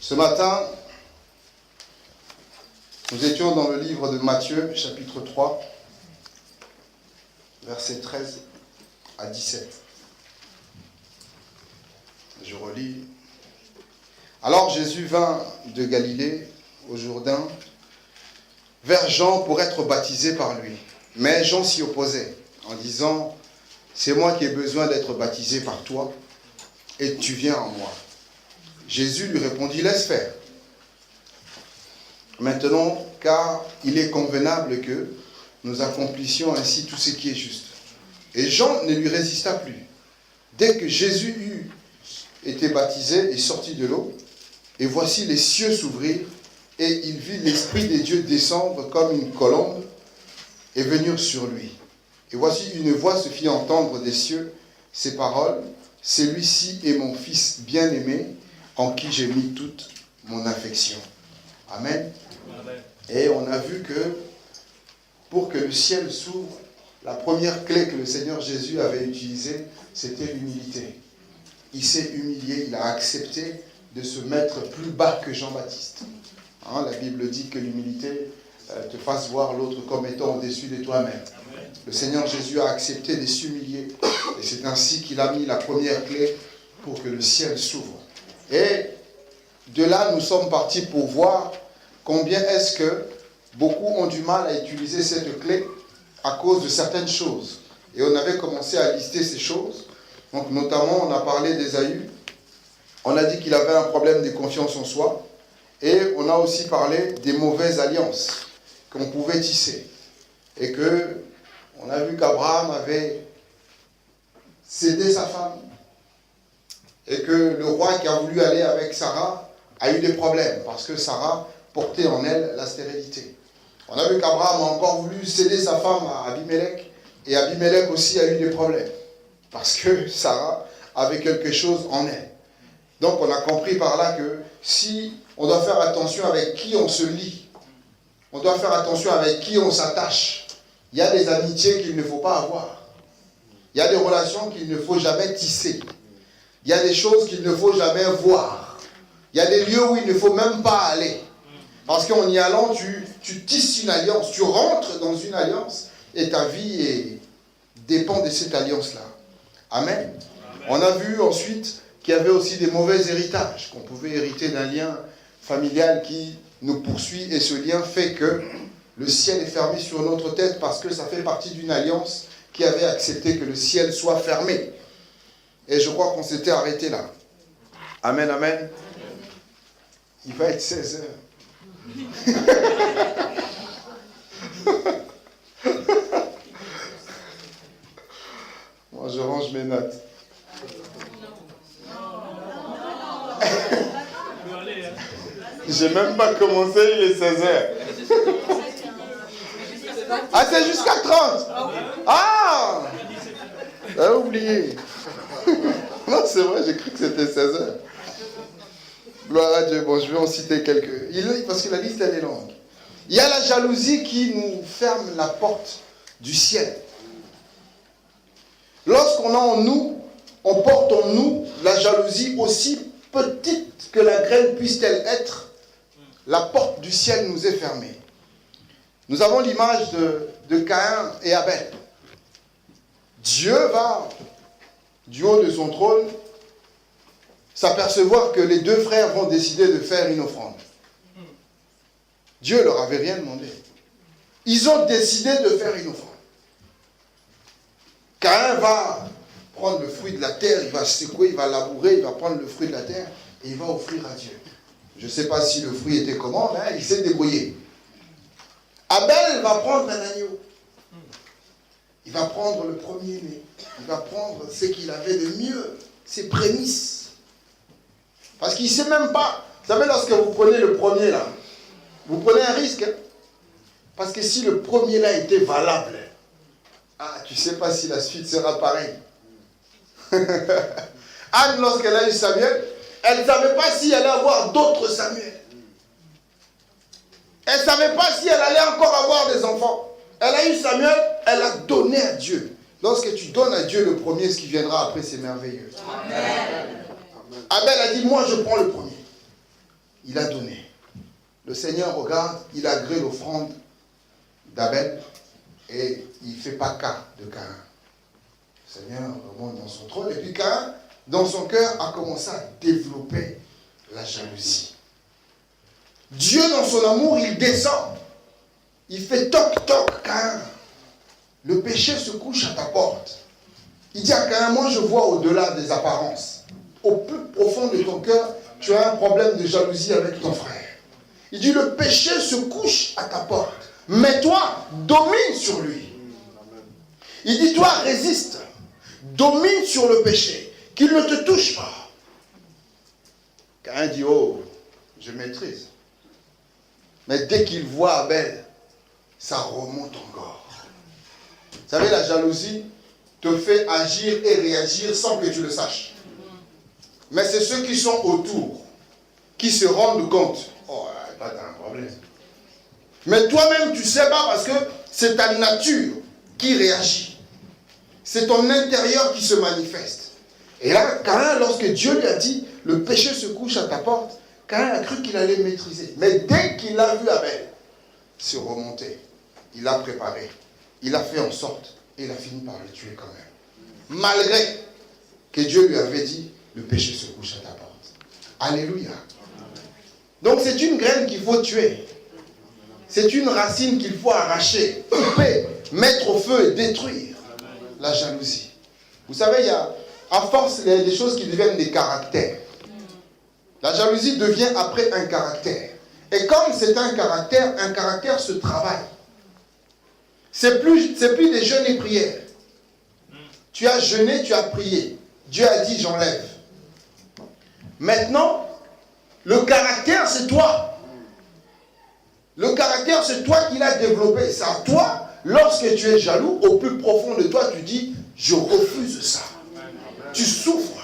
Ce matin, nous étions dans le livre de Matthieu, chapitre 3, versets 13 à 17. Je relis. Alors Jésus vint de Galilée au Jourdain vers Jean pour être baptisé par lui. Mais Jean s'y opposait en disant, « C'est moi qui ai besoin d'être baptisé par toi, et tu viens en moi. » Jésus lui répondit, « Laisse faire. Maintenant, car il est convenable que nous accomplissions ainsi tout ce qui est juste. » Et Jean ne lui résista plus. Dès que Jésus eut été baptisé et sorti de l'eau, et voici les cieux s'ouvrir, et il vit l'Esprit des dieux descendre comme une colombe et venir sur lui. Et voici une voix se fit entendre des cieux, ces paroles, « Celui-ci est mon Fils bien-aimé, en qui j'ai mis toute mon affection. » Amen. Amen. Et on a vu que pour que le ciel s'ouvre, la première clé que le Seigneur Jésus avait utilisée, c'était l'humilité. Il s'est humilié, il a accepté de se mettre plus bas que Jean-Baptiste. Hein, la Bible dit que l'humilité te fasse voir l'autre comme étant au-dessus de toi-même. Le Seigneur Jésus a accepté de s'humilier. Et c'est ainsi qu'il a mis la première clé pour que le ciel s'ouvre. Et de là, nous sommes partis pour voir combien est-ce que beaucoup ont du mal à utiliser cette clé à cause de certaines choses. Et on avait commencé à lister ces choses. Donc notamment, on a parlé d'Ésaü. On a dit qu'il avait un problème de confiance en soi. Et on a aussi parlé des mauvaises alliances qu'on pouvait tisser. Et que on a vu qu'Abraham avait cédé sa femme. Et que le roi qui a voulu aller avec Sarah a eu des problèmes. Parce que Sarah portait en elle la stérilité. On a vu qu'Abraham a encore voulu céder sa femme à Abimelech. Et Abimelech aussi a eu des problèmes. Parce que Sarah avait quelque chose en elle. Donc on a compris par là que si on doit faire attention avec qui on se lie, on doit faire attention avec qui on s'attache. Il y a des amitiés qu'il ne faut pas avoir. Il y a des relations qu'il ne faut jamais tisser. Il y a des choses qu'il ne faut jamais voir. Il y a des lieux où il ne faut même pas aller. Parce qu'en y allant, tu tisses une alliance, tu rentres dans une alliance et ta vie dépend de cette alliance-là. Amen. Amen. On a vu ensuite qu'il y avait aussi des mauvais héritages, qu'on pouvait hériter d'un lien familial qui nous poursuit et ce lien fait que le ciel est fermé sur notre tête parce que ça fait partie d'une alliance qui avait accepté que le ciel soit fermé. Et je crois qu'on s'était arrêté là. Amen, amen. Il va être 16 heures. Moi, je range mes notes. J'ai même pas commencé, il est 16 heures. Ah, c'est jusqu'à 30. Ah, j'ai oublié. Non, c'est vrai, j'ai cru que c'était 16 heures. Gloire à Dieu. Bon, je vais en citer quelques. Parce que la liste, elle est longue. Il y a la jalousie qui nous ferme la porte du ciel. Lorsqu'on a en nous, on porte en nous la jalousie, aussi petite que la graine puisse-t-elle être, la porte du ciel nous est fermée. Nous avons l'image de Caïn et Abel. Dieu va, du haut de son trône, s'apercevoir que les deux frères vont décider de faire une offrande. Dieu leur avait rien demandé. Ils ont décidé de faire une offrande. Caïn va prendre le fruit de la terre, il va secouer, il va labourer, il va prendre le fruit de la terre et il va offrir à Dieu. Je ne sais pas si le fruit était comment, mais il s'est débrouillé. Abel va prendre un agneau. Il va prendre le premier-né. Il va prendre ce qu'il avait de mieux, ses prémices. Parce qu'il ne sait même pas. Vous savez, lorsque vous prenez le premier là, vous prenez un risque. Hein? Parce que si le premier là était valable, tu ne sais pas si la suite sera pareille. Anne, lorsqu'elle a eu Samuel, elle ne savait pas si elle allait avoir d'autres Samuel. Elle ne savait pas si elle allait encore avoir des enfants. Elle a eu Samuel, elle a donné à Dieu. Lorsque tu donnes à Dieu le premier, ce qui viendra après, c'est merveilleux. Amen. Abel a dit, moi je prends le premier. il a donné. Le Seigneur regarde, il agrée l'offrande d'Abel et il ne fait pas cas de Caïn. Le Seigneur remonte dans son trône et puis Caïn, dans son cœur, a commencé à développer la jalousie. Dieu, dans son amour, il descend. Il fait toc toc, Caïn. Le péché se couche à ta porte. Il dit à Caïn, moi je vois au-delà des apparences. Au plus profond de ton cœur, tu as un problème de jalousie avec ton frère. Il dit, le péché se couche à ta porte. Mais toi, domine sur lui. Il dit, toi, résiste. Domine sur le péché. Qu'il ne te touche pas. Caïn dit, oh, je maîtrise. Mais dès qu'il voit Abel, ça remonte encore. Vous savez, la jalousie te fait agir et réagir sans que tu le saches. Mais c'est ceux qui sont autour qui se rendent compte. Oh, pas un problème. Mais toi-même, tu ne sais pas parce que c'est ta nature qui réagit. C'est ton intérieur qui se manifeste. Et là, Caïn, lorsque Dieu lui a dit, le péché se couche à ta porte, Caïn a cru qu'il allait maîtriser. Mais dès qu'il a vu Abel se remonter, il a préparé, il a fait en sorte, et il a fini par le tuer quand même. Malgré que Dieu lui avait dit, le péché se couche à ta porte. Alléluia. Donc c'est une graine qu'il faut tuer. C'est une racine qu'il faut arracher, couper, mettre au feu et détruire. La jalousie. Vous savez, il y a, à force, il y a des choses qui deviennent des caractères. La jalousie devient après un caractère. Et comme c'est un caractère se travaille. C'est plus des jeûnes et prières. Tu as jeûné, tu as prié. Dieu a dit, j'enlève. Maintenant, le caractère, c'est toi. Le caractère, c'est toi qui l'as développé. C'est à toi, lorsque tu es jaloux, au plus profond de toi, tu dis, je refuse ça. Tu souffres.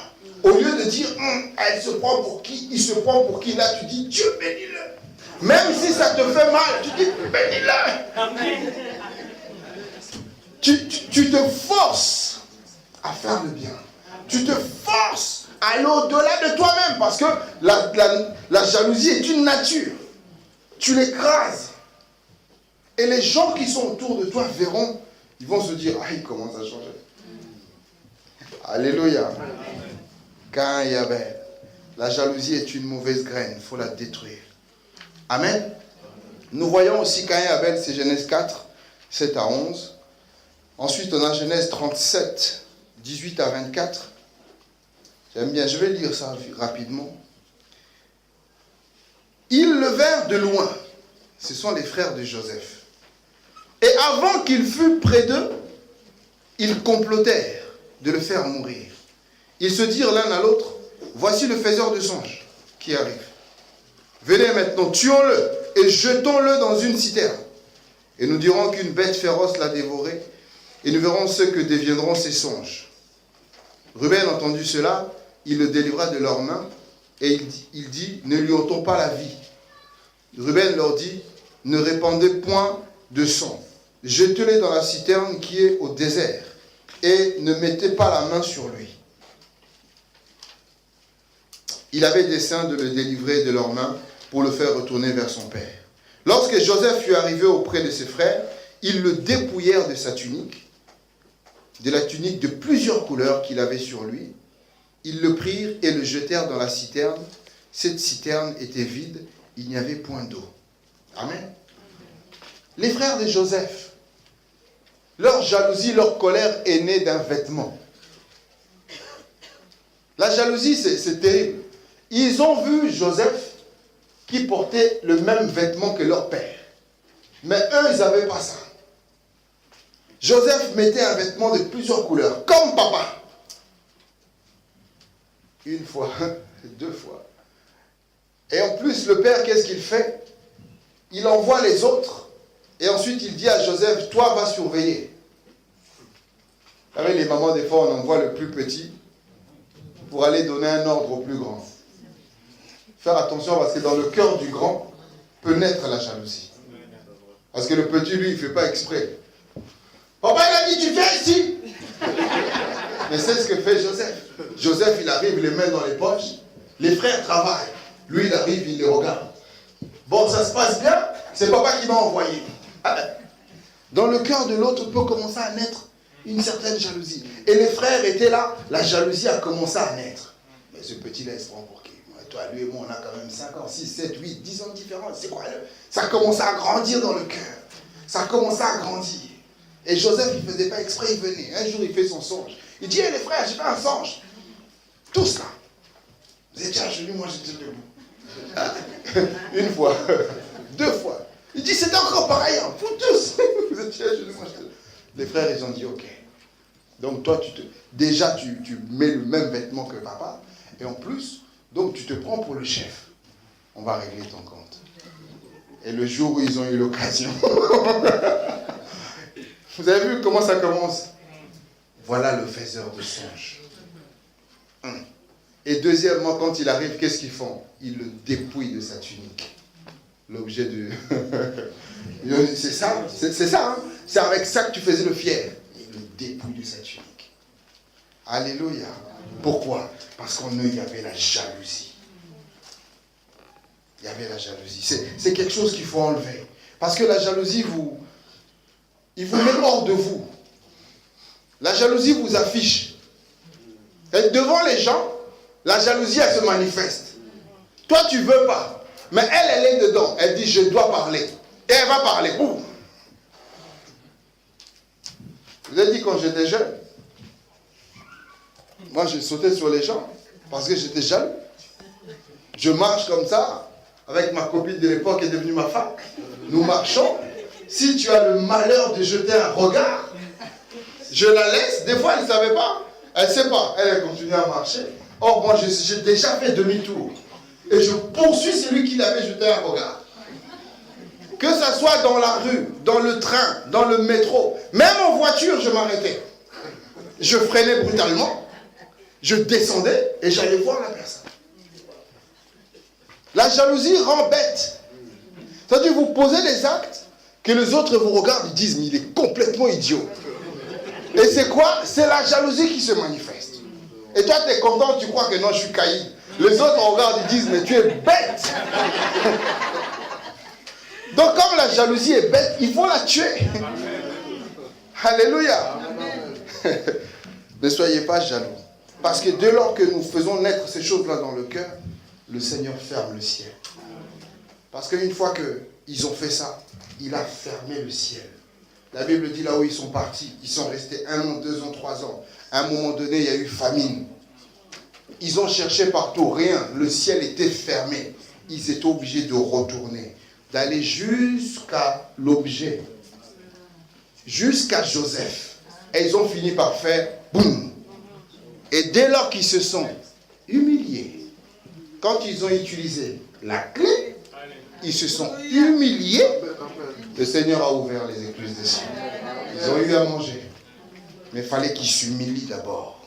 Au lieu de dire, elle se prend pour qui, il se prend pour qui, là, tu dis, Dieu bénis-le. Même si ça te fait mal, tu dis, bénis-le. Amen. Tu te forces à faire le bien. Tu te forces à aller au-delà de toi-même parce que la jalousie est une nature. Tu l'écrases. Et les gens qui sont autour de toi verront, ils vont se dire, ah, il commence à changer. Alléluia. Caïn et Abel. La jalousie est une mauvaise graine, il faut la détruire. Amen. Nous voyons aussi Caïn et Abel, c'est Genèse 4, 7 à 11. Ensuite, on a Genèse 37, 18 à 24. J'aime bien, je vais lire ça rapidement. Ils le vinrent de loin. Ce sont les frères de Joseph. Et avant qu'il fût près d'eux, ils complotèrent de le faire mourir. Ils se dirent l'un à l'autre, voici le faiseur de songes qui arrive. Venez maintenant, tuons-le et jetons-le dans une citerne. Et nous dirons qu'une bête féroce l'a dévoré, et nous verrons ce que deviendront ses songes. Ruben entendit cela, il le délivra de leurs mains, et il dit, ne lui ôtons pas la vie. Ruben leur dit, ne répandez point de sang, jetez-le dans la citerne qui est au désert, et ne mettez pas la main sur lui. Il avait dessein de le délivrer de leurs mains pour le faire retourner vers son père. Lorsque Joseph fut arrivé auprès de ses frères, ils le dépouillèrent de sa tunique, de la tunique de plusieurs couleurs qu'il avait sur lui. Ils le prirent et le jetèrent dans la citerne. Cette citerne était vide, il n'y avait point d'eau. Amen. Les frères de Joseph, leur jalousie, leur colère est née d'un vêtement. La jalousie, c'est terrible. Ils ont vu Joseph qui portait le même vêtement que leur père. Mais eux, ils n'avaient pas ça. Joseph mettait un vêtement de plusieurs couleurs, comme papa. Une fois, deux fois. Et en plus, le père, qu'est-ce qu'il fait? Il envoie les autres. Et ensuite, il dit à Joseph, toi, va surveiller. Avec les mamans, des fois, on envoie le plus petit pour aller donner un ordre au plus grand. Faire attention parce que dans le cœur du grand peut naître la jalousie. Parce que le petit, lui, il ne fait pas exprès. Papa, il a dit, tu fais ici. Mais c'est ce que fait Joseph. Joseph, il arrive les mains dans les poches. Les frères travaillent. Lui, il arrive, il les regarde. Bon, ça se passe bien, c'est papa qui m'a envoyé. Dans le cœur de l'autre peut commencer à naître une certaine jalousie. Et les frères étaient là, la jalousie a commencé à naître. Mais ce petit là, il se prend pour qui? Toi, lui et moi, on a quand même 5 ans, 6, 7, 8, 10 ans de différence. C'est quoi? Ça a commencé à grandir dans le cœur. Ça a commencé à grandir. Et Joseph, il ne faisait pas exprès, il venait. Un jour, il fait son songe. Il dit, hey, les frères, j'ai fait un songe. Tous là. Vous étiez à genoux, moi j'étais debout. Une fois, 2 fois. Il dit, c'était encore pareil, hein. Vous tous. Vous étiez à genoux, moi j'étais debout. Les frères, ils ont dit, ok. Donc toi, déjà, tu mets le même vêtement que papa. Et en plus, donc tu te prends pour le chef. On va régler ton compte. Et le jour où ils ont eu l'occasion, vous avez vu comment ça commence? Voilà le faiseur de songes. Et deuxièmement, quand il arrive, qu'est-ce qu'ils font? Ils le dépouillent de sa tunique. L'objet de... c'est ça, hein? C'est avec ça que tu faisais le fier. Il le dépouille de sa tunique. Alléluia. Pourquoi? Parce qu'en eux, il y avait la jalousie. Il y avait la jalousie. C'est quelque chose qu'il faut enlever. Parce que la jalousie, il vous met hors de vous. La jalousie vous affiche. Et devant les gens, la jalousie, elle se manifeste. Toi, tu ne veux pas. Mais elle est dedans. Elle dit, je dois parler. Et elle va parler. Ouh. Je vous ai dit quand j'étais jeune, moi, je sautais sur les gens parce que j'étais jaloux. Je marche comme ça, avec ma copine de l'époque qui est devenue ma femme. Nous marchons. Si tu as le malheur de jeter un regard, je la laisse. Des fois, elle ne savait pas. Elle ne sait pas. Elle continue à marcher. Or, moi, j'ai déjà fait demi-tour. Et je poursuis celui qui l'avait jeté un regard. Que ça soit dans la rue, dans le train, dans le métro, même en voiture, je m'arrêtais. Je freinais brutalement. Je descendais et j'allais voir la personne. La jalousie rend bête. C'est-à-dire, vous posez des actes que les autres vous regardent et disent, mais il est complètement idiot. Et c'est quoi? C'est la jalousie qui se manifeste. Et toi, tu es content, tu crois que non, je suis caïd. Les autres regardent et disent, mais tu es bête. Donc, comme la jalousie est bête, il faut la tuer. Alléluia. Ne soyez pas jaloux. Parce que dès lors que nous faisons naître ces choses-là dans le cœur, le Seigneur ferme le ciel. Parce qu'une fois qu'ils ont fait ça, il a fermé le ciel. La Bible dit là où ils sont partis, ils sont restés 1 an, 2 ans, 3 ans. À un moment donné, il y a eu famine. Ils ont cherché partout, rien. Le ciel était fermé. Ils étaient obligés de retourner, d'aller jusqu'à l'objet, jusqu'à Joseph. Et ils ont fini par faire boum. Et dès lors qu'ils se sont humiliés, quand ils ont utilisé la clé, ils se sont humiliés. Le Seigneur a ouvert les écluses des cieux. Ils ont eu à manger. Mais il fallait qu'ils s'humilient d'abord.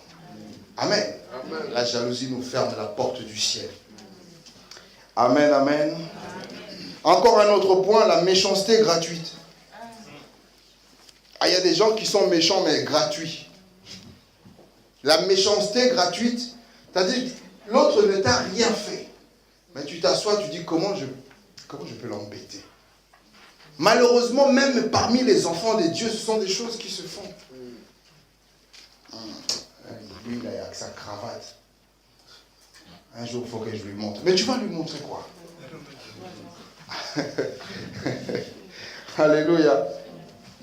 Amen. La jalousie nous ferme la porte du ciel. Amen, amen. Encore un autre point, la méchanceté gratuite. Il y a des gens qui sont méchants mais gratuits. La méchanceté gratuite, c'est-à-dire l'autre ne t'a rien fait. Mais tu t'assois, tu dis comment je peux l'embêter. Malheureusement, même parmi les enfants de Dieu, ce sont des choses qui se font. Lui, il a avec sa cravate. Un jour, il faut que je lui montre. Mais tu vas lui montrer quoi? Alléluia.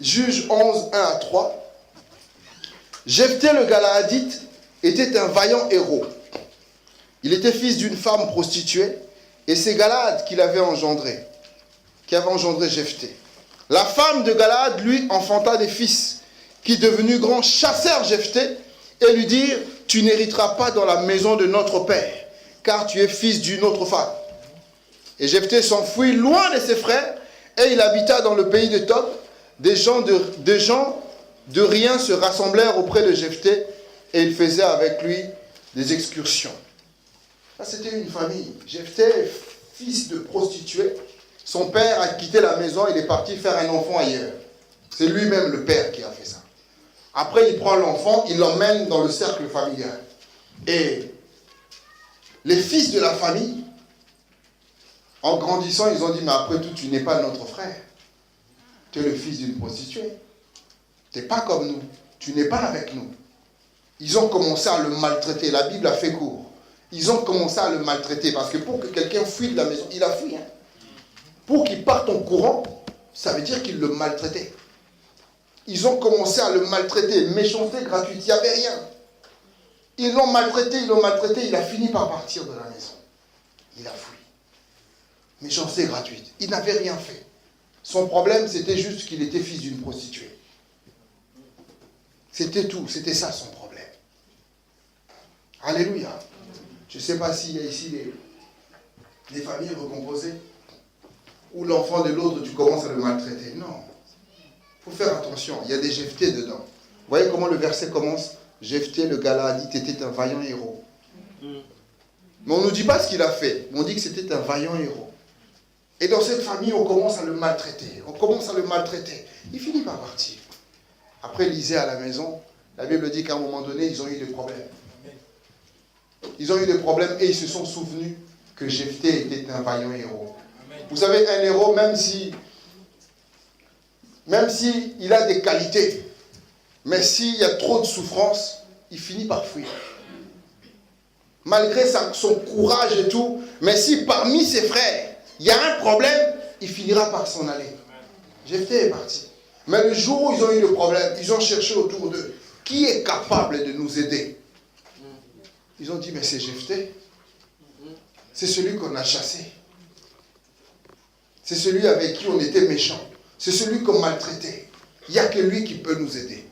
Juge 11, 1 à 3. Jephthé le Galaadite était un vaillant héros. Il était fils d'une femme prostituée et c'est Galaad qui avait engendré Jephthé. La femme de Galaad lui enfanta des fils qui, devenus grands, chassèrent Jephthé et lui dirent, tu n'hériteras pas dans la maison de notre père, car tu es fils d'une autre femme. Et Jephthé s'enfuit loin de ses frères et il habita dans le pays de Tob. Des gens de rien se rassemblèrent auprès de Jephthé et ils faisaient avec lui des excursions. Là, c'était une famille. Jephthé, fils de prostituée, son père a quitté la maison, il est parti faire un enfant ailleurs. C'est lui-même le père qui a fait ça. Après, il prend l'enfant, il l'emmène dans le cercle familial. Et les fils de la famille En grandissant, ils ont dit, mais après tout, tu n'es pas notre frère. Tu es le fils d'une prostituée. Tu n'es pas comme nous. Tu n'es pas avec nous. Ils ont commencé à le maltraiter. La Bible a fait court. Ils ont commencé à le maltraiter. Parce que pour que quelqu'un fuit de la maison, il a fui. Hein. Pour qu'il parte en courant, ça veut dire qu'il le maltraitait. Ils ont commencé à le maltraiter. Méchanceté gratuite, il n'y avait rien. Ils l'ont maltraité, il a fini par partir de la maison. Il a fui. Méchanceté gratuite. Il n'avait rien fait. Son problème, c'était juste qu'il était fils d'une prostituée. C'était tout, c'était ça son problème. Alléluia. Je ne sais pas s'il y a ici des familles recomposées où l'enfant de l'autre, tu commences à le maltraiter. Non. Il faut faire attention, il y a des Jephthé dedans. Vous voyez comment le verset commence? Jephthé, le gars là, a dit, tu étais un vaillant héros. Mais on ne nous dit pas ce qu'il a fait. On dit que c'était un vaillant héros. Et dans cette famille, on commence à le maltraiter. Il finit par partir. Après, lisez à la maison. La Bible dit qu'à un moment donné, ils ont eu des problèmes. Ils ont eu des problèmes et ils se sont souvenus que Jephthé était un vaillant héros. Vous savez, un héros, même si il a des qualités, mais s'il y a trop de souffrance, il finit par fuir. Malgré son courage et tout, mais si parmi ses frères, il y a un problème, il finira par s'en aller. Jephthé est parti. Mais le jour où ils ont eu le problème, ils ont cherché autour d'eux. Qui est capable de nous aider? Ils ont dit, mais c'est Jephthé. C'est celui qu'on a chassé. C'est celui avec qui on était méchant. C'est celui qu'on maltraitait. Il n'y a que lui qui peut nous aider.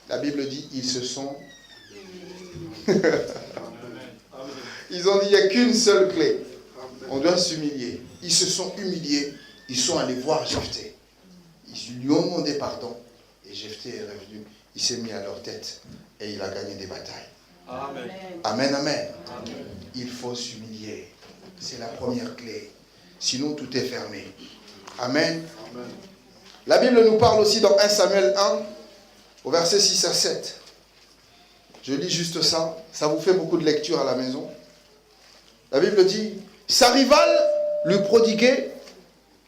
La Bible dit, ils se sont... Ils ont dit, il n'y a qu'une seule clé. On doit s'humilier. Ils se sont humiliés. Ils sont allés voir Jephthé. Ils lui ont demandé pardon. Et Jephthé est revenu. Il s'est mis à leur tête. Et il a gagné des batailles. Amen. Amen, amen. Amen. Il faut s'humilier. C'est la première clé. Sinon, tout est fermé. Amen. Amen. La Bible nous parle aussi dans 1 Samuel 1, au verset 6 à 7. Je lis juste ça. Ça vous fait beaucoup de lecture à la maison. La Bible dit, sa rivale lui prodiguait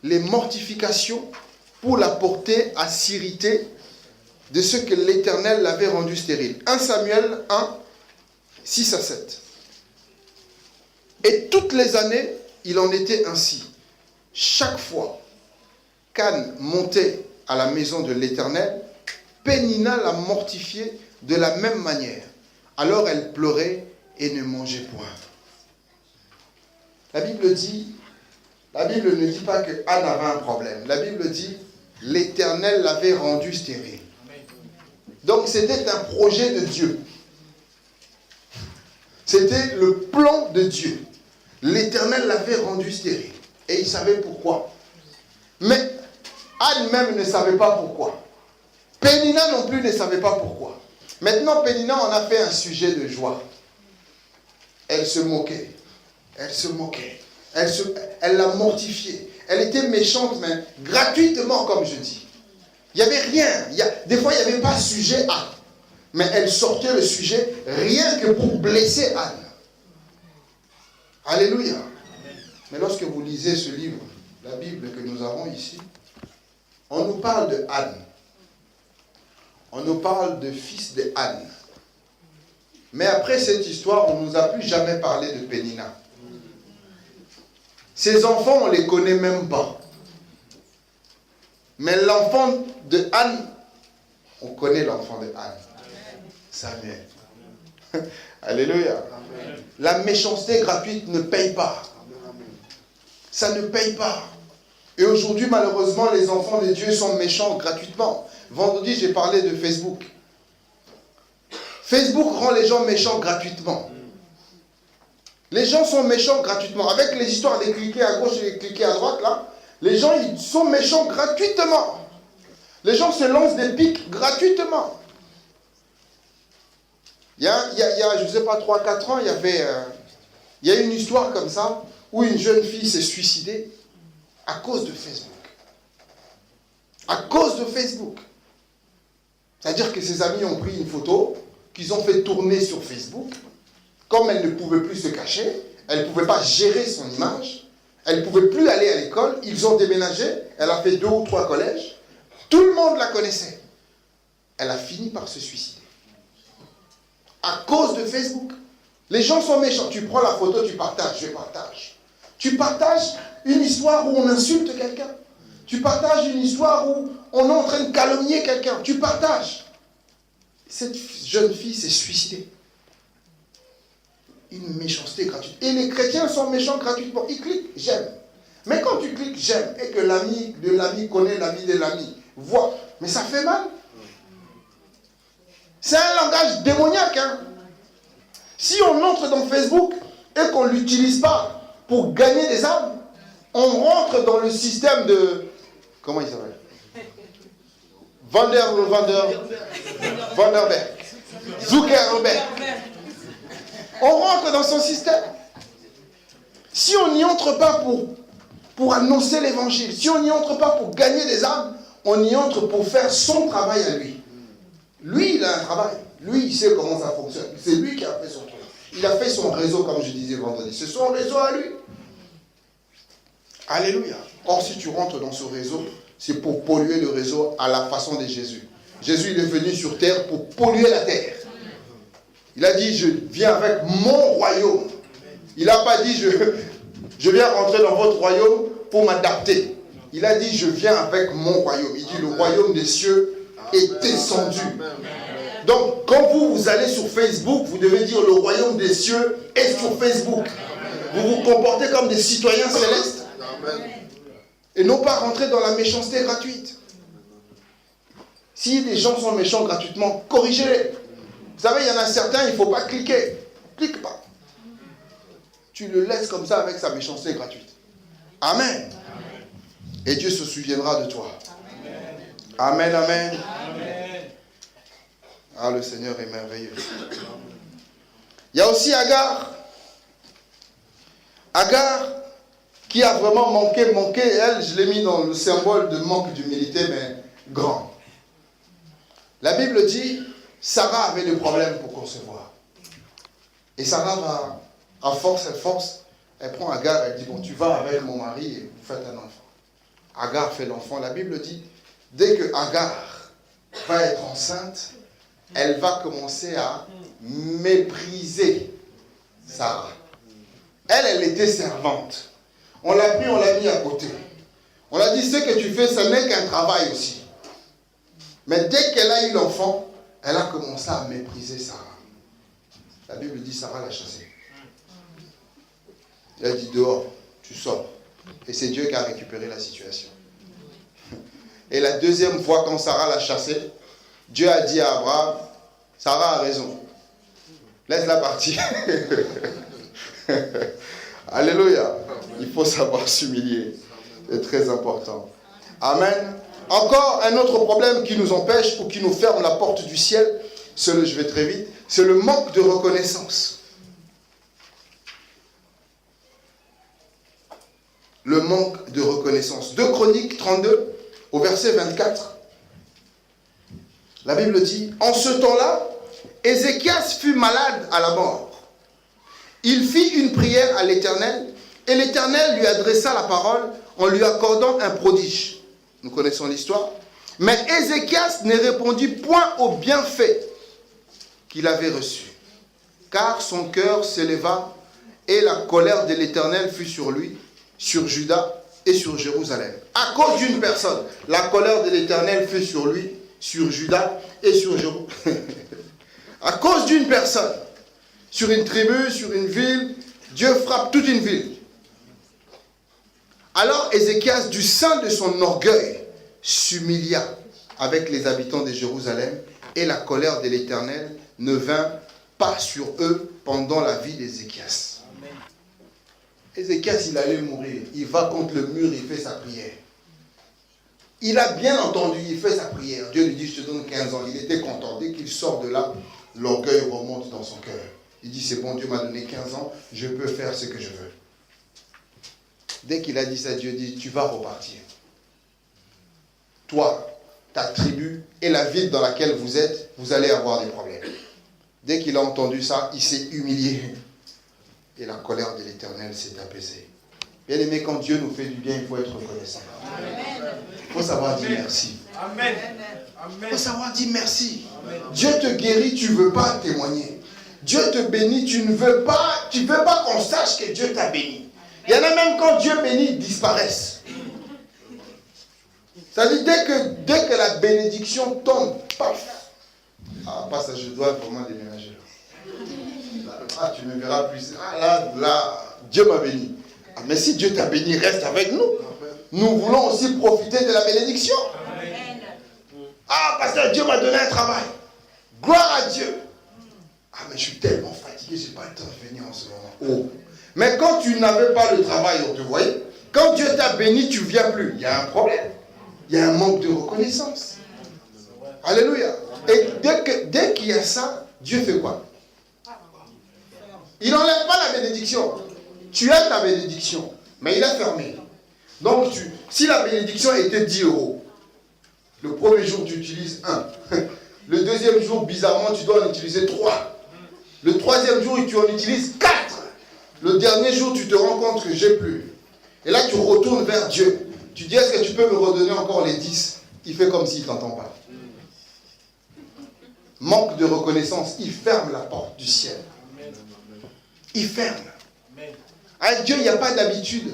les mortifications pour la porter à s'irriter de ce que l'Éternel l'avait rendu stérile. 1 Samuel 1, 6 à 7. Et toutes les années, il en était ainsi. Chaque fois qu'Anne montait à la maison de l'Éternel, Pénina la mortifiait de la même manière. Alors elle pleurait et ne mangeait point. La Bible ne dit pas que Anne avait un problème. La Bible dit l'Éternel l'avait rendue stérile. Donc c'était un projet de Dieu. C'était le plan de Dieu. L'Éternel l'avait rendue stérile. Et il savait pourquoi. Mais Anne même ne savait pas pourquoi. Pénina non plus ne savait pas pourquoi. Maintenant, Pénina en a fait un sujet de joie. Elle se moquait. Elle se moquait. Elle l'a mortifiée. Elle était méchante, mais gratuitement, comme je dis. Il n'y avait rien. Des fois, il n'y avait pas sujet à. Mais elle sortait le sujet rien que pour blesser Anne. Alléluia. Mais lorsque vous lisez ce livre, la Bible que nous avons ici, on nous parle de Anne. On nous parle de fils de Anne. Mais après cette histoire, on ne nous a plus jamais parlé de Pénina. Ces enfants, on ne les connaît même pas. Mais l'enfant de Anne, on connaît l'enfant de Anne. Samuel. Alléluia. Amen. La méchanceté gratuite ne paye pas. Ça ne paye pas. Et aujourd'hui, malheureusement, les enfants de Dieu sont méchants gratuitement. Vendredi, j'ai parlé de Facebook. Facebook rend les gens méchants gratuitement. Les gens sont méchants gratuitement. Avec les histoires de cliquer à gauche et de cliquer à droite, là, les gens ils sont méchants gratuitement. Les gens se lancent des pics gratuitement. Il y a je ne sais pas, 3-4 ans, il y a une histoire comme ça, où une jeune fille s'est suicidée à cause de Facebook. À cause de Facebook. C'est-à-dire que ses amis ont pris une photo, qu'ils ont fait tourner sur Facebook. Comme elle ne pouvait plus se cacher, elle ne pouvait pas gérer son image, Elle ne pouvait plus aller à l'école. Ils ont déménagé. Elle a fait 2 ou 3 collèges. Tout le monde la connaissait. Elle a fini par se suicider. À cause de Facebook. Les gens sont méchants. Tu prends la photo, tu partages. Je partage. Tu partages une histoire où on insulte quelqu'un. Tu partages une histoire où on est en train de calomnier quelqu'un. Tu partages. Cette jeune fille s'est suicidée. Une méchanceté gratuite. Et les chrétiens sont méchants gratuitement. Ils cliquent « j'aime ». Mais quand tu cliques « j'aime » et que l'ami de l'ami connaît l'ami de l'ami, voit, mais ça fait mal. C'est un langage démoniaque. Hein? Si on entre dans Facebook et qu'on ne l'utilise pas pour gagner des âmes, on rentre dans le système de... Comment il s'appelle? Vanderberg. Zuckerberg. On rentre dans son système. Si on n'y entre pas pour annoncer l'évangile, si on n'y entre pas pour gagner des âmes, on y entre pour faire son travail à lui. Lui, il a un travail. Lui, il sait comment ça fonctionne. C'est lui qui a fait son truc. Il a fait son réseau, comme je disais vendredi. C'est son réseau à lui. Alléluia. Or, si tu rentres dans ce réseau, c'est pour polluer le réseau à la façon de Jésus. Jésus, il est venu sur terre pour polluer la terre. Il a dit, je viens avec mon royaume. Il n'a pas dit, je viens rentrer dans votre royaume pour m'adapter. Il a dit, je viens avec mon royaume. Il dit, le royaume des cieux est descendu. Donc, quand vous allez sur Facebook, vous devez dire, le royaume des cieux est sur Facebook. Vous vous comportez comme des citoyens célestes. Et non pas rentrer dans la méchanceté gratuite. Si les gens sont méchants gratuitement, corrigez-les. Vous savez, il y en a certains, il ne faut pas cliquer. Clique pas. Tu le laisses comme ça avec sa méchanceté gratuite. Amen. Et Dieu se souviendra de toi. Amen, amen. Ah, le Seigneur est merveilleux. Il y a aussi Agar. Agar qui a vraiment manqué. Elle, je l'ai mis dans le symbole de manque d'humilité, mais grand. La Bible dit, Sarah avait des problèmes pour concevoir. Et Sarah va, à force, elle prend Agar, elle dit, bon, tu vas avec mon mari et vous faites un enfant. Agar fait l'enfant. La Bible dit, dès que Agar va être enceinte, elle va commencer à mépriser Sarah. Elle était servante. On l'a pris, on l'a mis à côté. On a dit, ce que tu fais, ce n'est qu'un travail aussi. Mais dès qu'elle a eu l'enfant, elle a commencé à mépriser Sarah. La Bible dit, Sarah l'a chassée. Elle a dit, dehors, tu sors. Et c'est Dieu qui a récupéré la situation. Et la deuxième fois, quand Sarah l'a chassée, Dieu a dit à Abraham, Sarah a raison. Laisse-la partir. Alléluia. Il faut savoir s'humilier. C'est très important. Amen. Encore un autre problème qui nous empêche ou qui nous ferme la porte du ciel, je vais très vite, c'est le manque de reconnaissance. Le manque de reconnaissance. 2 Chroniques 32, au verset 24. La Bible dit, en ce temps-là, Ézéchias fut malade à la mort. Il fit une prière à l'Éternel, et l'Éternel lui adressa la parole en lui accordant un prodige. Nous connaissons l'histoire. Mais Ézéchias ne répondit point au bienfait qu'il avait reçu, car son cœur s'éleva et la colère de l'Éternel fut sur lui, sur Juda et sur Jérusalem. À cause d'une personne, la colère de l'Éternel fut sur lui, sur Juda et sur Jérusalem. À cause d'une personne, sur une tribu, sur une ville, Dieu frappe toute une ville. Alors Ézéchias, du sein de son orgueil, s'humilia avec les habitants de Jérusalem, et la colère de l'Éternel ne vint pas sur eux pendant la vie d'Ézéchias. Ézéchias, il allait mourir. Il va contre le mur, il fait sa prière. Il a bien entendu, il fait sa prière. Dieu lui dit, je te donne 15 ans. Il était content. Dès qu'il sort de là, l'orgueil remonte dans son cœur. Il dit, c'est bon, Dieu m'a donné 15 ans, je peux faire ce que je veux. Dès qu'il a dit ça, Dieu dit, tu vas repartir. Toi, ta tribu et la ville dans laquelle vous êtes, vous allez avoir des problèmes. Dès qu'il a entendu ça, il s'est humilié. Et la colère de l'Éternel s'est apaisée. Bien aimé, quand Dieu nous fait du bien, il faut être reconnaissant. Il faut savoir dire merci. Amen. Il faut savoir dire merci. Dieu te guérit, tu ne veux pas témoigner. Dieu te bénit, tu ne veux pas qu'on sache que Dieu t'a béni. Il y en a même quand Dieu bénit, ils disparaissent. Ça dit dès que la bénédiction tombe, paf. Ah, pas ça, je dois vraiment déménager là. Ah, tu me verras plus. Ah là, Dieu m'a béni. Ah, mais si Dieu t'a béni, reste avec nous. Nous voulons aussi profiter de la bénédiction. Ah, pasteur, Dieu m'a donné un travail. Gloire à Dieu. Ah, mais je suis tellement fatigué, je n'ai pas le temps de venir en ce moment. Oh. Mais quand tu n'avais pas le travail, on te voyait. Quand Dieu t'a béni, tu ne viens plus. Il y a un problème. Il y a un manque de reconnaissance. Alléluia. Et dès qu'il y a ça, Dieu fait quoi? Il n'enlève pas la bénédiction. Tu as ta bénédiction, mais il a fermé. Donc, si la bénédiction était 10 €, le premier jour, tu utilises 1. Le deuxième jour, bizarrement, tu dois en utiliser 3. Le troisième jour, tu en utilises 4. Le dernier jour, tu te rends compte que j'ai plus. Et là, tu retournes vers Dieu. Tu dis, est-ce que tu peux me redonner encore les 10? Il fait comme s'il ne t'entend pas. Manque de reconnaissance, il ferme la porte du ciel. Il ferme. Avec Dieu, il n'y a pas d'habitude.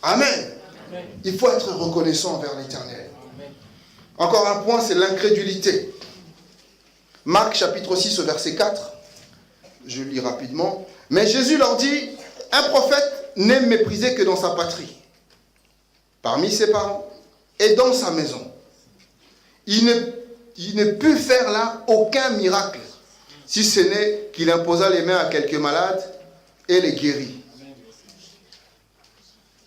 Amen. Il faut être reconnaissant envers l'Éternel. Encore un point, c'est l'incrédulité. Marc chapitre 6 au verset 4. Je lis rapidement. Mais Jésus leur dit, un prophète n'est méprisé que dans sa patrie, parmi ses parents et dans sa maison. Il ne put faire là aucun miracle, si ce n'est qu'il imposa les mains à quelques malades et les guérit.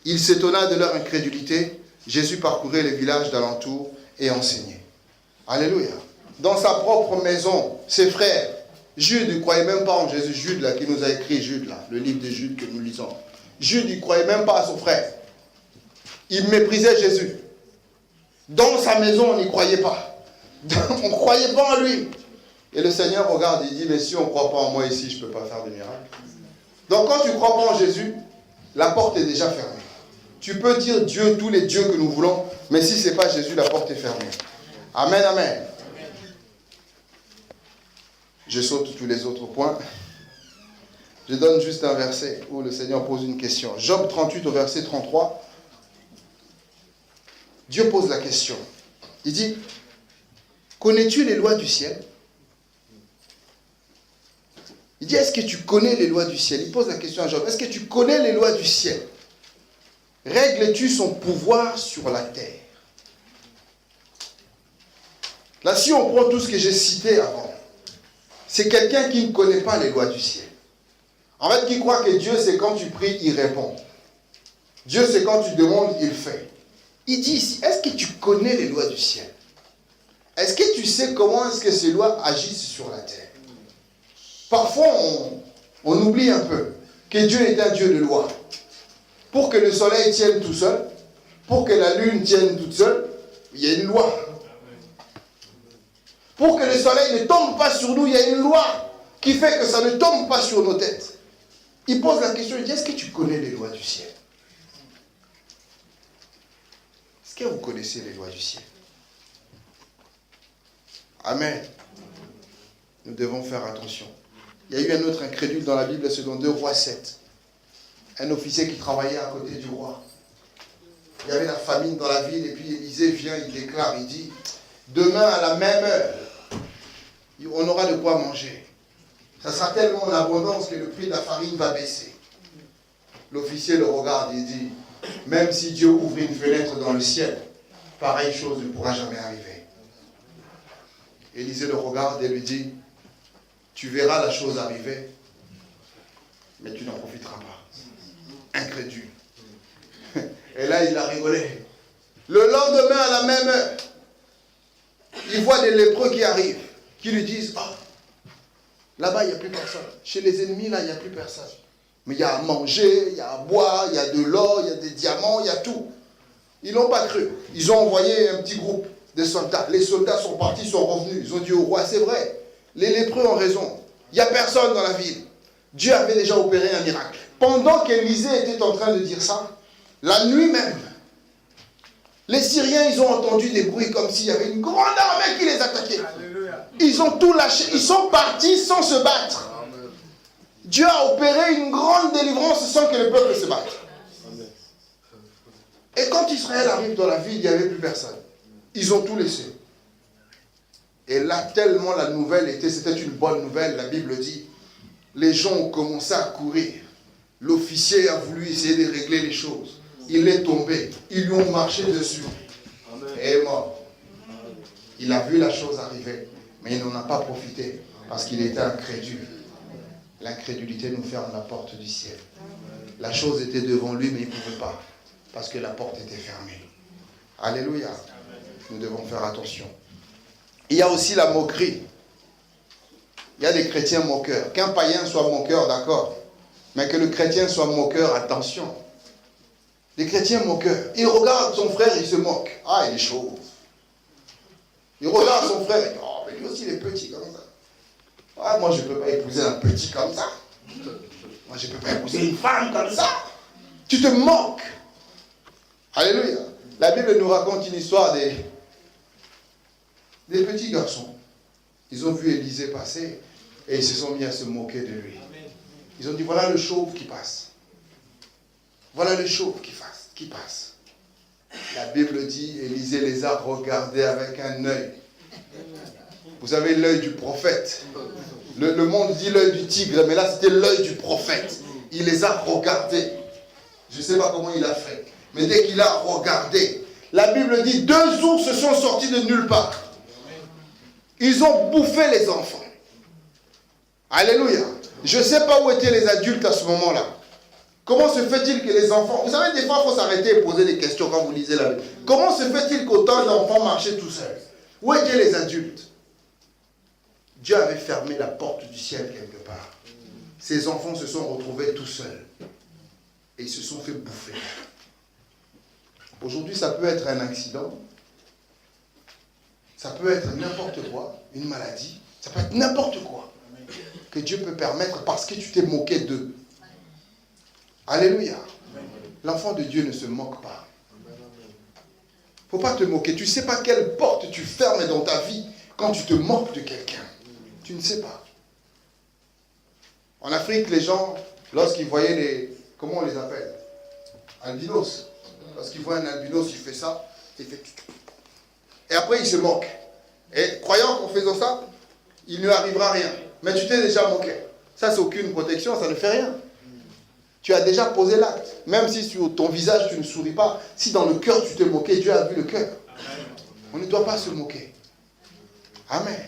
Il s'étonna de leur incrédulité. Jésus parcourait les villages d'alentour et enseignait. Alléluia. Dans sa propre maison, ses frères, Jude ne croyait même pas en Jésus. Jude, là, qui nous a écrit, Jude, là, le livre de Jude que nous lisons. Jude, il ne croyait même pas à son frère. Il méprisait Jésus. Dans sa maison, on n'y croyait pas. On ne croyait pas en lui. Et le Seigneur regarde et dit, mais si on ne croit pas en moi ici, je ne peux pas faire de miracle. Donc quand tu ne crois pas en Jésus, la porte est déjà fermée. Tu peux dire Dieu, tous les dieux que nous voulons, mais si ce n'est pas Jésus, la porte est fermée. Amen, amen. Je saute tous les autres points. Je donne juste un verset où le Seigneur pose une question. Job 38 au verset 33. Dieu pose la question. Il dit, connais-tu les lois du ciel? Il dit, est-ce que tu connais les lois du ciel? Il pose la question à Job. Est-ce que tu connais les lois du ciel? Règles-tu son pouvoir sur la terre? Là, si on prend tout ce que j'ai cité avant, c'est quelqu'un qui ne connaît pas les lois du ciel. En fait, qui croit que Dieu, c'est quand tu pries, il répond. Dieu, c'est quand tu demandes, il fait. Il dit ici, est-ce que tu connais les lois du ciel? Est-ce que tu sais comment est-ce que ces lois agissent sur la terre? Parfois, on oublie un peu que Dieu est un Dieu de loi. Pour que le soleil tienne tout seul, pour que la lune tienne toute seule, il y a une loi. Pour que le soleil ne tombe pas sur nous, il y a une loi qui fait que ça ne tombe pas sur nos têtes. Il pose la question, il dit, est-ce que tu connais les lois du ciel? Est-ce que vous connaissez les lois du ciel? Amen. Nous devons faire attention. Il y a eu un autre incrédule dans la Bible, c'est dans 2 Rois 7. Un officier qui travaillait à côté du roi. Il y avait la famine dans la ville, et puis Élisée vient, il déclare, il dit, demain à la même heure, on aura de quoi manger. Ça sera tellement en abondance que le prix de la farine va baisser. L'officier le regarde et dit, même si Dieu ouvre une fenêtre dans le ciel, pareille chose ne pourra jamais arriver. Élisée le regarde et lui dit, tu verras la chose arriver, mais tu n'en profiteras pas. Incrédule. Et là, il a rigolé. Le lendemain, à la même heure, il voit des lépreux qui arrivent, qui lui disent, oh, là-bas, il n'y a plus personne. Chez les ennemis, là, il n'y a plus personne. Mais il y a à manger, il y a à boire, il y a de l'or, il y a des diamants, il y a tout. Ils n'ont pas cru. Ils ont envoyé un petit groupe de soldats. Les soldats sont partis, sont revenus. Ils ont dit au roi, c'est vrai, les lépreux ont raison. Il n'y a personne dans la ville. Dieu avait déjà opéré un miracle. pendant qu'Élisée était en train de dire ça, la nuit même, les Syriens, ils ont entendu des bruits comme s'il y avait une grande armée qui les attaquait. Ils ont tout lâché, ils sont partis sans se battre. Dieu a opéré une grande délivrance sans que le peuple se batte. Et quand Israël arrive dans la ville, il n'y avait plus personne. Ils ont tout laissé. Et là, tellement la nouvelle c'était une bonne nouvelle, la Bible dit, les gens ont commencé à courir. L'officier a voulu essayer de régler les choses. Il est tombé. Ils lui ont marché dessus. Et est mort. Il a vu la chose arriver, mais il n'en a pas profité parce qu'il était incrédule. L'incrédulité nous ferme la porte du ciel. La chose était devant lui, mais il ne pouvait pas parce que la porte était fermée. Alléluia. Nous devons faire attention. Il y a aussi la moquerie. Il y a des chrétiens moqueurs. Qu'un païen soit moqueur, d'accord. Mais que le chrétien soit moqueur, attention. Les chrétiens moqueurs. Il regarde son frère, il se moque. Ah, il est chaud. Il regarde son frère, il dit, oh, mais lui aussi il est petit comme ça. Ah, moi je ne peux pas épouser un petit comme ça. Moi je ne peux pas épouser une femme comme ça. Tu te moques. Alléluia. La Bible nous raconte une histoire des petits garçons. Ils ont vu Élisée passer et ils se sont mis à se moquer de lui. Ils ont dit, voilà le chauve qui passe. Voilà le chauve qui passe. La Bible dit, Élisée les a regardés avec un œil. Vous savez, l'œil du prophète. Le monde dit l'œil du tigre, mais là c'était l'œil du prophète. Il les a regardés. Je ne sais pas comment il a fait. Mais dès qu'il a regardé, la Bible dit, 2 ours se sont sortis de nulle part. Ils ont bouffé les enfants. Alléluia. Je ne sais pas où étaient les adultes à ce moment-là. Comment se fait-il que les enfants... Vous savez, des fois, il faut s'arrêter et poser des questions quand vous lisez la Bible. Comment se fait-il qu'autant d'enfants marchaient tout seuls? Où étaient les adultes? Dieu avait fermé la porte du ciel quelque part. Ces enfants se sont retrouvés tout seuls. Et ils se sont fait bouffer. Aujourd'hui, ça peut être un accident. Ça peut être n'importe quoi. Une maladie. Ça peut être n'importe quoi. Que Dieu peut permettre parce que tu t'es moqué d'eux. Alléluia. L'enfant de Dieu ne se moque pas. Il ne faut pas te moquer. Tu ne sais pas quelle porte tu fermes dans ta vie quand tu te moques de quelqu'un. Tu ne sais pas. En Afrique, les gens, lorsqu'ils voyaient les... Comment on les appelle? Albinos. Lorsqu'ils voient un albinos, il fait ça. Il fait... Et après, il se moque. Et croyant qu'en faisant ça, il ne lui arrivera rien. Mais tu t'es déjà moqué. Ça, c'est aucune protection, ça ne fait rien. Tu as déjà posé l'acte. Même si sur ton visage, tu ne souris pas. Si dans le cœur, tu t'es moqué, Dieu a vu le cœur. On ne doit pas se moquer. Amen.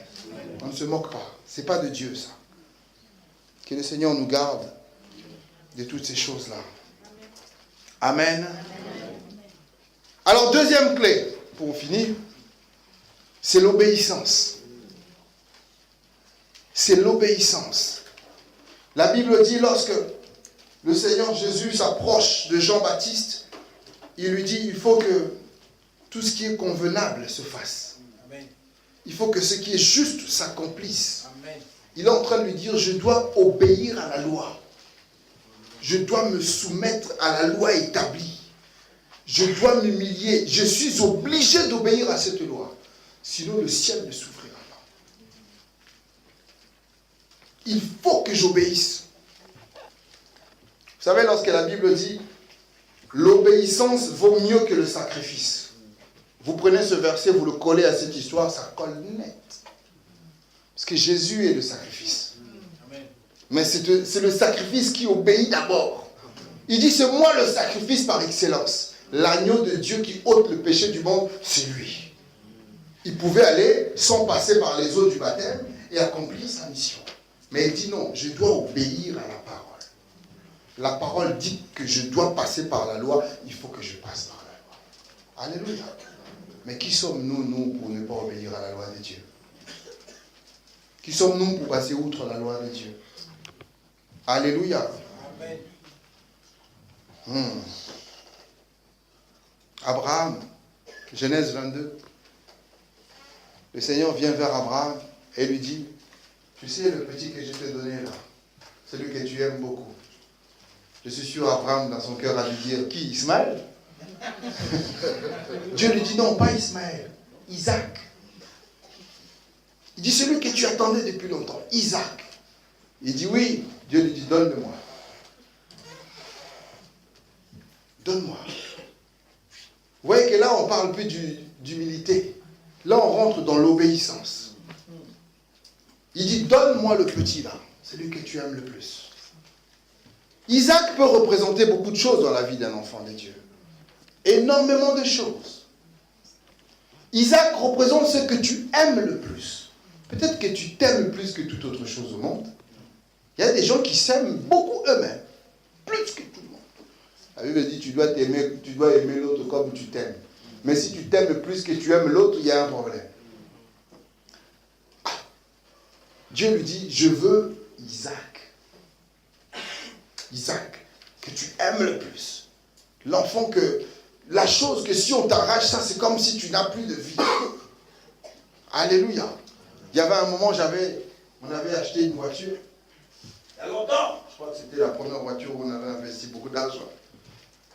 On ne se moque pas. Ce n'est pas de Dieu, ça. Que le Seigneur nous garde de toutes ces choses-là. Amen. Alors, deuxième clé, pour finir, c'est l'obéissance. C'est l'obéissance. La Bible dit, lorsque le Seigneur Jésus s'approche de Jean-Baptiste, il lui dit, il faut que tout ce qui est convenable se fasse. Amen. Il faut que ce qui est juste s'accomplisse. Amen. Il est en train de lui dire, je dois obéir à la loi. Je dois me soumettre à la loi établie. Je dois m'humilier. Je suis obligé d'obéir à cette loi. Sinon, le ciel ne s'ouvrira pas. Il faut que j'obéisse. Vous savez, lorsque la Bible dit l'obéissance vaut mieux que le sacrifice. Vous prenez ce verset, vous le collez à cette histoire, ça colle net. Parce que Jésus est le sacrifice. Mais c'est le sacrifice qui obéit d'abord. Il dit, c'est moi le sacrifice par excellence. L'agneau de Dieu qui ôte le péché du monde, c'est lui. Il pouvait aller sans passer par les eaux du baptême et accomplir sa mission. Mais il dit non, je dois obéir à la parole. La parole dit que je dois passer par la loi, il faut que je passe par la loi. Alléluia. Mais qui sommes-nous, pour ne pas obéir à la loi de Dieu? Qui sommes-nous pour passer outre la loi de Dieu? Alléluia. Amen. Abraham, Genèse 22. Le Seigneur vient vers Abraham et lui dit, tu sais le petit que je t'ai donné là, celui que tu aimes beaucoup. Je suis sûr Abraham, dans son cœur, a dû dire, qui, Ismaël? Dieu lui dit, non, pas Ismaël, Isaac. Il dit, celui que tu attendais depuis longtemps, Isaac. Il dit, oui. Dieu lui dit, donne-le-moi. Donne-moi. Vous voyez que là, on ne parle plus d'humilité. Là, on rentre dans l'obéissance. Il dit, donne-moi le petit là, celui que tu aimes le plus. Isaac peut représenter beaucoup de choses dans la vie d'un enfant de Dieu. Énormément de choses. Isaac représente ce que tu aimes le plus. Peut-être que tu t'aimes plus que toute autre chose au monde. Il y a des gens qui s'aiment beaucoup eux-mêmes, plus que tout le monde. La Bible dit, tu dois aimer l'autre comme tu t'aimes. Mais si tu t'aimes plus que tu aimes l'autre, il y a un problème. Dieu lui dit, je veux Isaac. Isaac, que tu aimes le plus. L'enfant que, la chose que si on t'arrache ça, c'est comme si tu n'as plus de vie. Alléluia. Il y avait un moment, on avait acheté une voiture. Il y a longtemps. Je crois que c'était la première voiture où on avait investi beaucoup d'argent.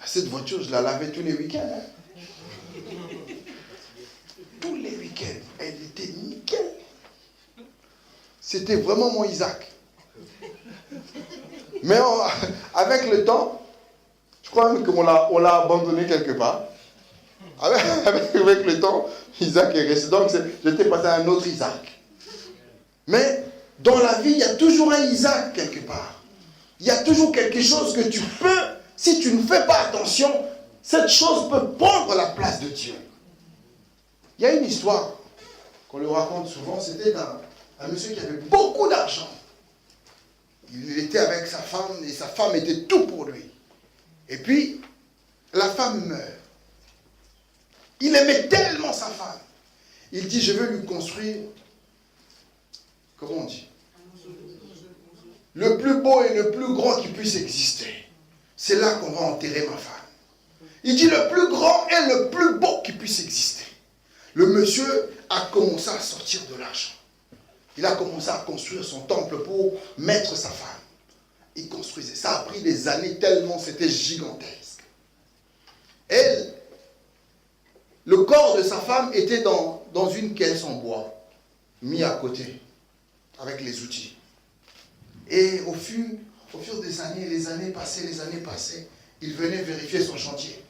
Cette voiture, je la lavais tous les week-ends. Tous les week-ends. Elle était nickel. C'était vraiment mon Isaac. Mais avec le temps, je crois même qu'on l'a abandonné quelque part. Avec le temps, Isaac est resté. Donc j'étais passé à un autre Isaac. Mais dans la vie, il y a toujours un Isaac quelque part. Il y a toujours quelque chose que tu peux, si tu ne fais pas attention, cette chose peut prendre la place de Dieu. Il y a une histoire qu'on lui raconte souvent, c'était un monsieur qui avait beaucoup d'argent. Il était avec sa femme et sa femme était tout pour lui. Et puis, la femme meurt. Il aimait tellement sa femme. Il dit, je veux lui construire, comment on dit? Le plus beau et le plus grand qui puisse exister. C'est là qu'on va enterrer ma femme. Il dit, le plus grand et le plus beau qui puisse exister. Le monsieur a commencé à sortir de l'argent. Il a commencé à construire son temple pour mettre sa femme. Il construisait. Ça a pris des années tellement c'était gigantesque. Et le corps de sa femme était dans une caisse en bois, mis à côté, avec les outils. Et au fur des années, les années passées, il venait vérifier son chantier.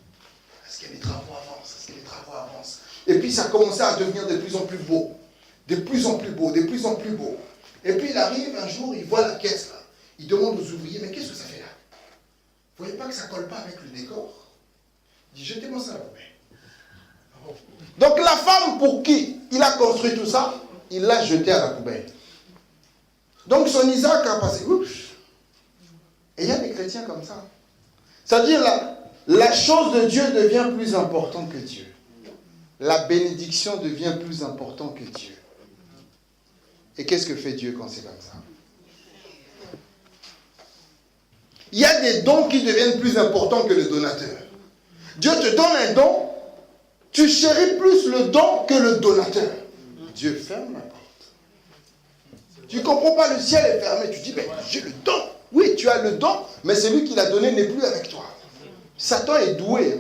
Est-ce que les travaux avancent? Est-ce que les travaux avancent? Et puis ça commençait à devenir de plus en plus beau. De plus en plus beau, de plus en plus beau. Et puis il arrive un jour, il voit la caisse là. Il demande aux ouvriers, mais qu'est-ce que ça fait là? Vous ne voyez pas que ça ne colle pas avec le décor? Il dit, jetez-moi ça à la poubelle. Donc la femme pour qui il a construit tout ça, il l'a jeté à la poubelle. Donc son Isaac a passé. Oups. Et il y a des chrétiens comme ça. C'est-à-dire la chose de Dieu devient plus importante que Dieu. La bénédiction devient plus importante que Dieu. Et qu'est-ce que fait Dieu quand c'est comme ça? Il y a des dons qui deviennent plus importants que le donateur. Dieu te donne un don, tu chéris plus le don que le donateur. Dieu ferme la porte. Tu ne comprends pas, le ciel est fermé. Tu dis, mais j'ai le don. Oui, tu as le don, mais celui qui l'a donné n'est plus avec toi. Satan est doué.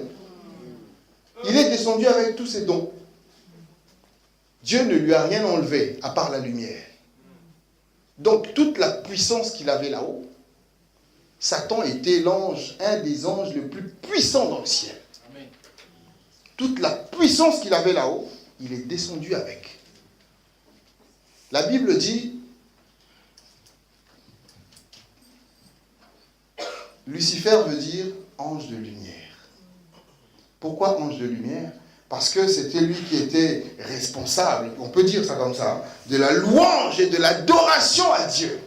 Il est descendu avec tous ses dons. Dieu ne lui a rien enlevé, à part la lumière. Donc, toute la puissance qu'il avait là-haut, Satan était l'ange, un des anges les plus puissants dans le ciel. Amen. Toute la puissance qu'il avait là-haut, il est descendu avec. La Bible dit, Lucifer veut dire ange de lumière. Pourquoi ange de lumière? Parce que c'était lui qui était responsable, on peut dire ça comme ça, de la louange et de l'adoration à Dieu.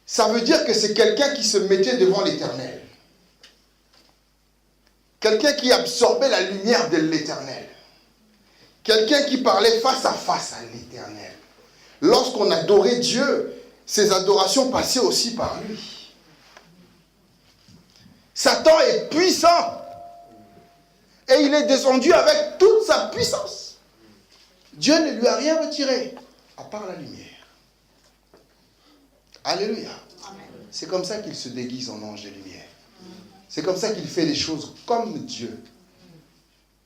Ça veut dire que c'est quelqu'un qui se mettait devant l'Éternel. Quelqu'un qui absorbait la lumière de l'Éternel. Quelqu'un qui parlait face à l'Éternel. Lorsqu'on adorait Dieu, ses adorations passaient aussi par lui. Satan est puissant. Et il est descendu avec toute sa puissance. Dieu ne lui a rien retiré, à part la lumière. Alléluia. C'est comme ça qu'il se déguise en ange de lumière. C'est comme ça qu'il fait les choses comme Dieu.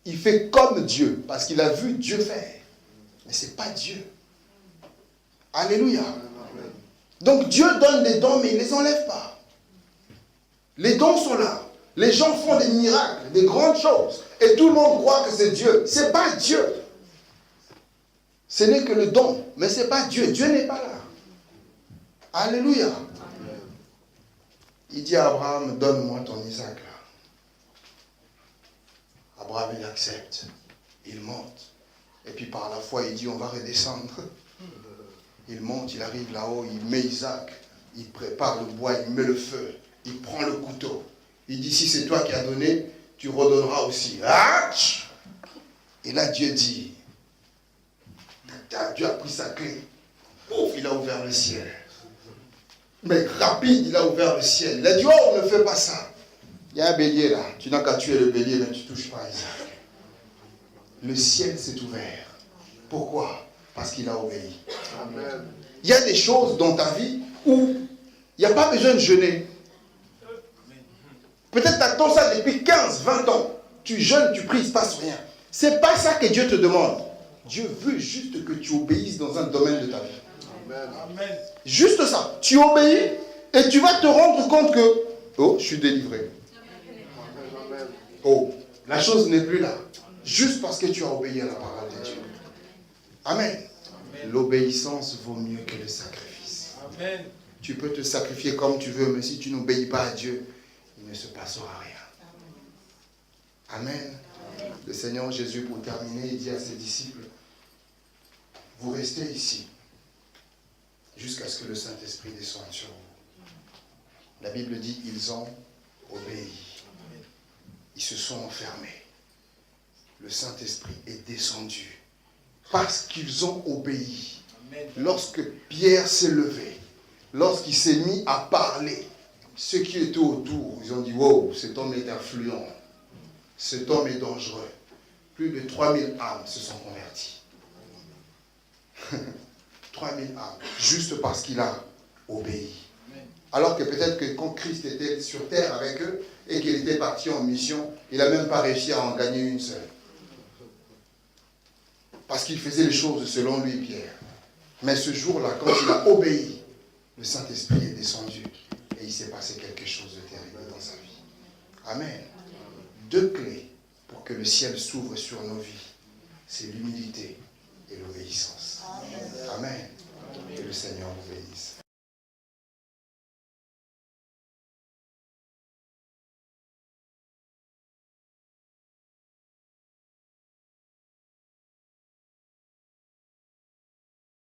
Il fait comme Dieu, parce qu'il a vu Dieu faire. Mais ce n'est pas Dieu. Alléluia. Donc Dieu donne des dons, mais il ne les enlève pas. Les dons sont là. Les gens font des miracles, des grandes choses. Et tout le monde croit que c'est Dieu. Ce n'est pas Dieu. Ce n'est que le don, mais ce n'est pas Dieu. Dieu n'est pas là. Alléluia. Il dit à Abraham, donne-moi ton Isaac là. Abraham, il accepte. Il monte. Et puis par la foi, il dit, on va redescendre. Il monte, il arrive là-haut, il met Isaac. Il prépare le bois, il met le feu. Il prend le couteau. Il dit, si c'est toi qui as donné, tu redonneras aussi. Et là, Dieu dit, Dieu a pris sa clé. Pouf, il a ouvert le ciel. Mais rapide, il a ouvert le ciel. Il a dit, oh, ne fais pas ça. Il y a un bélier là. Tu n'as qu'à tuer le bélier, mais tu ne touches pas à Isaac. Le ciel s'est ouvert. Pourquoi? Parce qu'il a obéi. Amen. Il y a des choses dans ta vie où il n'y a pas besoin de jeûner. Peut-être tu attends ça depuis 15, 20 ans. Tu jeûnes, tu pries, il ne se passe rien. Ce n'est pas ça que Dieu te demande. Dieu veut juste que tu obéisses dans un domaine de ta vie. Amen. Juste ça. Tu obéis et tu vas te rendre compte que, oh, je suis délivré. Oh, la chose n'est plus là. Juste parce que tu as obéi à la parole de Dieu. Amen. L'obéissance vaut mieux que le sacrifice. Amen. Tu peux te sacrifier comme tu veux, mais si tu n'obéis pas à Dieu, il ne se passera rien. Amen. Amen. Le Seigneur Jésus, pour terminer, il dit à ses disciples, vous restez ici jusqu'à ce que le Saint-Esprit descende sur vous. La Bible dit, ils ont obéi. Ils se sont enfermés. Le Saint-Esprit est descendu parce qu'ils ont obéi. Amen. Lorsque Pierre s'est levé, lorsqu'il s'est mis à parler, ceux qui étaient autour, ils ont dit, wow, cet homme est influent, cet homme est dangereux. Plus de 3000 âmes se sont converties. 3000 âmes, juste parce qu'il a obéi. Alors que peut-être que quand Christ était sur terre avec eux et qu'il était parti en mission, il n'a même pas réussi à en gagner une seule. Parce qu'il faisait les choses selon lui, Pierre. Mais ce jour-là, quand il a obéi, le Saint-Esprit est descendu et il s'est passé quelque chose de terrible dans sa vie. Amen. 2 clés pour que le ciel s'ouvre sur nos vies, c'est l'humilité et l'obéissance. Amen. Que le Seigneur vous bénisse.